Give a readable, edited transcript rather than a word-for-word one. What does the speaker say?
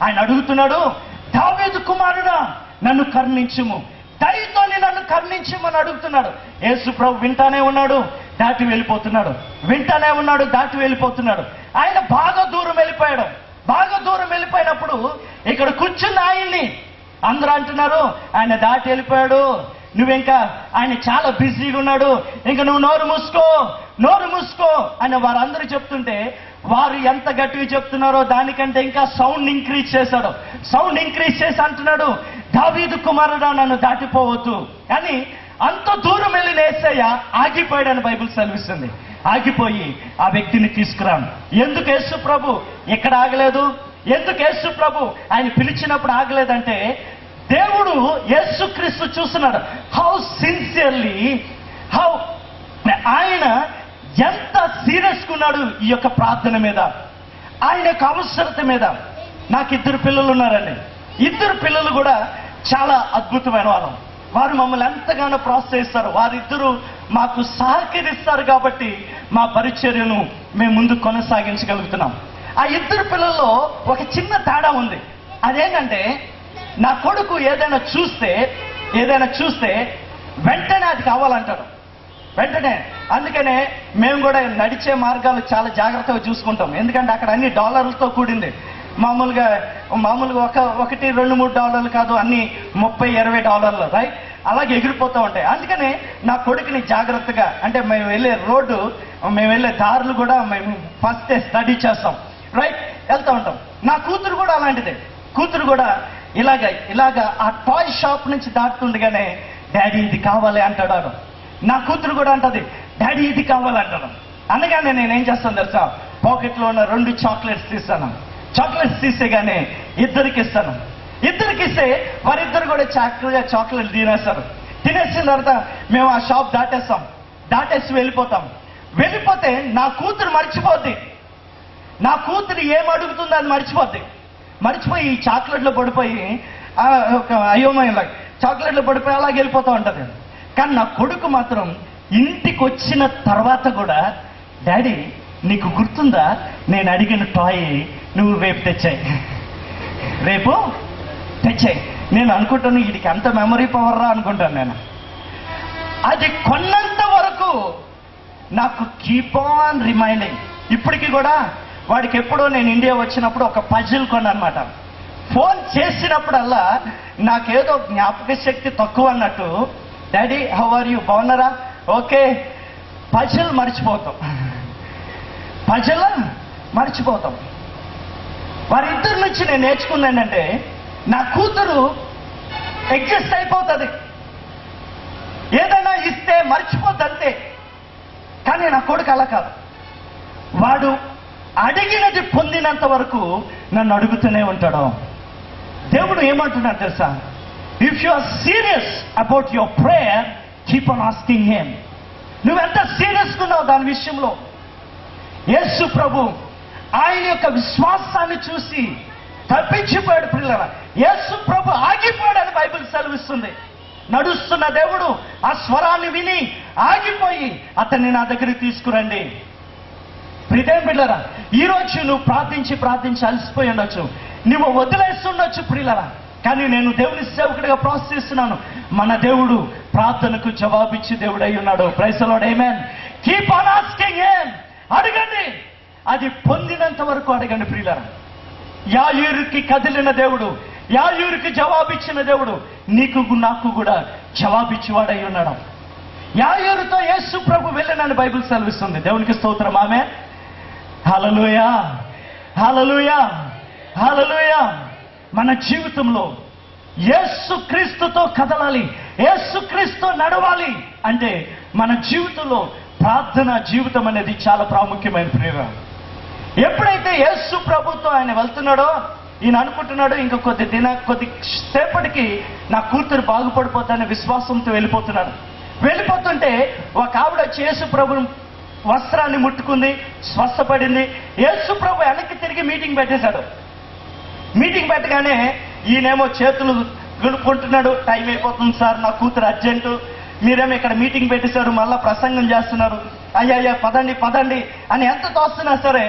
ఆయన అడుగుతున్నాడు, దావీదు కుమారుడా నన్ను కరుణించుము, దయతోని నన్ను కరుణించుమని అడుగుతున్నాడు. యేసు ప్రభు వింటానే ఉన్నాడు, దాటి వెళ్ళిపోతున్నాడు, వింటానే ఉన్నాడు, దాటి వెళ్ళిపోతున్నాడు. ఆయన బాగా దూరం వెళ్ళిపోయాడు. బాగా దూరం వెళ్ళిపోయినప్పుడు ఇక్కడ కూర్చున్న ఆయన్ని అందరూ అంటున్నారు, ఆయన దాటి వెళ్ళిపోయాడు, నువ్వింకా ఆయన చాలా బిజీగా ఉన్నాడు, ఇంకా నువ్వు నోరు మూసుకో అని వారందరూ చెప్తుంటే, వారు ఎంత గట్టిగా చెప్తున్నారో దానికంటే ఇంకా సౌండ్ ఇంక్రీజ్ చేశాడు. సౌండ్ ఇంక్రీజ్ చేసి అంటున్నాడు, దావీదు కుమారుడా నన్ను దాటిపోవద్దు అని. అంత దూరం వెళ్ళిన యేసయ్య ఆగిపోయాడని బైబిల్ సెలవిస్తుంది. ఆగిపోయి ఆ వ్యక్తిని తీసుకురాను. ఎందుకు యేసు ప్రభు ఇక్కడ ఆగలేదు? ఎందుకు యేసు ప్రభు ఆయన పిలిచినప్పుడు ఆగలేదంటే, దేవుడు యేసుక్రీస్తు చూస్తున్నాడు హౌ సిన్సియర్లీ, హౌ ఆయన ఎంత సీరియస్గా ఉన్నాడు ఈ యొక్క ప్రార్థన మీద, ఆయన యొక్క అవసరత మీద. నాకు 2 పిల్లలు ఉన్నారండి. 2 పిల్లలు కూడా చాలా అద్భుతమైన వాళ్ళం. వారు మమ్మల్ని ఎంతగానో ప్రోత్సహిస్తారు. వారిద్దరూ మాకు సహకరిస్తారు కాబట్టి మా పరిచర్యను మేము ముందు కొనసాగించగలుగుతున్నాం. ఆ 2 పిల్లల్లో ఒక చిన్న తేడా ఉంది. అదేంటంటే, నా కొడుకు ఏదైనా చూస్తే వెంటనే అది కావాలంటాడు, వెంటనే. అందుకనే మేము కూడా నడిచే మార్గాలు చాలా జాగ్రత్తగా చూసుకుంటాం. ఎందుకంటే అక్కడ అన్ని డాలర్లతో కూడింది. మామూలుగా $1, $2, $3 కాదు, అన్ని $30-20 రైట్, అలాగే ఎగిరిపోతూ ఉంటాయి. అందుకనే నా కొడుకుని జాగ్రత్తగా, అంటే మేము వెళ్ళే దారులు కూడా మేము ఫస్ట్ స్టడీ చేస్తాం, రైట్, వెళ్తూ ఉంటాం. నా కూతురు కూడా అలాంటిదే. కూతురు కూడా ఇలాగ ఆ టాయ్ షాప్ నుంచి దాటుతుండగానే డాడీ ఇది కావాలి అంటాడు. నా కూతురు కూడా అంటది, డాడీ ఇది కావాలంటాడు. అనగానే నేనేం చేస్తాను తెలుసా, పాకెట్లో ఉన్న 2 చాక్లెట్స్ తీస్తాను. చాక్లెట్స్ తీసేగానే ఇద్దరికి ఇస్తే వారిద్దరు కూడా చక్కగా చాక్లెట్ తినేస్తారు. తినేసిన తర్వాత మేము ఆ షాప్ దాటేసి వెళ్ళిపోతే నా కూతురు మర్చిపోద్ది. నా కూతురు ఏం అడుగుతుందో అది మర్చిపోయి ఈ చాక్లెట్లో పడిపోయి ఒక అయోమయంలాగా చాక్లెట్లో పడిపోయి అలాగే వెళ్ళిపోతూ ఉంటుంది. కానీ నా కొడుకు మాత్రం ఇంటికి వచ్చిన తర్వాత కూడా, డాడీ నీకు గుర్తుందా నేను అడిగిన టాయ్ నువ్వు రేపు తెచ్చాయి. నేను అనుకుంటాను వీడికి అంత మెమరీ పవర్ రా అనుకుంటాను నేను. అది కొన్నంత వరకు నాకు కీప్ ఆన్ రిమైండింగ్. ఇప్పటికీ కూడా వాడికి ఎప్పుడో నేను ఇండియా వచ్చినప్పుడు ఒక పజిల్ కొన్నమాట. ఫోన్ చేసినప్పుడల్లా నాకేదో జ్ఞాపక శక్తి తక్కువ అన్నట్టు, డాడీ హౌ ఆర్ యూ, బాగున్నారా, ఓకే, పజిల్ మర్చిపోతాం. వారిద్దరి నుంచి నేను నేర్చుకుంది ఏంటంటే, నా కూతురు అడ్జస్ట్ అయిపోతుంది, ఏదైనా ఇస్తే మర్చిపోద్ది అంతే. కానీ నా కొడుకు అలా కాదు. వాడు అడిగినది పొందినంత వరకు నన్ను అడుగుతూనే ఉంటాడు. దేవుడు ఏమంటున్నాడు తెలుసా, if you are serious about your prayer keep on asking him. నువ్వెంత సీరియస్గా ఉన్నావు దాని విషయంలో. యేసు ప్రభు ఆయన యొక్క విశ్వాసాన్ని చూసి తప్పించిపోయాడు. పిల్లల యేసు ప్రభు ఆగిపోయాడని బైబిల్ సెలవిస్తుంది. నడుస్తున్న దేవుడు ఆ స్వరాన్ని విని ఆగిపోయి అతన్ని నా దగ్గరికి తీసుకురండి. ప్రియమైన పిల్లరా, ఈరోజు నువ్వు ప్రార్థించి అలసిపోయి ఉండొచ్చు, నువ్వు వదిలేస్తుండొచ్చు ప్రియులరా. కానీ నేను దేవుని సేవకుడిగా ప్రోత్సహిస్తున్నాను, మన దేవుడు ప్రార్థనకు జవాబిచ్చి దేవుడు అయి ఉన్నాడు. Praise the Lord, amen. Keep on asking him. అడగండి, అది పొందినంత వరకు అడగండి ప్రియులరా. యాయూరుకి కదిలిన దేవుడు, యాయూరుకి జవాబిచ్చిన దేవుడు నీకు నాకు కూడా జవాబిచ్చివాడై ఉన్నాడు. యాయూరుతో యేసు ప్రభు వెళ్ళనని బైబిల్ సెలవిస్తుంది. దేవునికి స్తోత్రం, ఆమేన్. హల్లెలూయా, హల్లెలూయా, హల్లెలూయా. మన జీవితంలో యేసుక్రీస్తుతో కదలాలి, యేసుక్రీస్తు నడవాలి అంటే మన జీవితంలో ప్రార్థన జీవితం అనేది చాలా ప్రాముఖ్యమైన ప్రేమ. ఎప్పుడైతే యేసు ప్రభుతో ఆయన వెళ్తున్నాడో, ఈయన అనుకుంటున్నాడు ఇంకా కొద్ది సేపటికి నా కూతురు బాగుపడిపోతానే విశ్వాసంతో వెళ్ళిపోతుంటే ఒక ఆవిడ వచ్చి యేసు ప్రభు వస్త్రాన్ని ముట్టుకుంది, స్వస్థపడింది. యేసు ప్రభు వెనక్కి తిరిగి మీటింగ్ పెట్టేశాడు. మీటింగ్ పెట్టగానే ఈయనేమో చేతులు గులుపుకుంటున్నాడు, టైం అయిపోతుంది సార్, నా కూతురు అర్జెంటు, మీరేమో ఇక్కడ మీటింగ్ పెట్టేశారు, మళ్ళా ప్రసంగం చేస్తున్నారు, అయ్యా పదండి అని ఎంత తోస్తున్నా సరే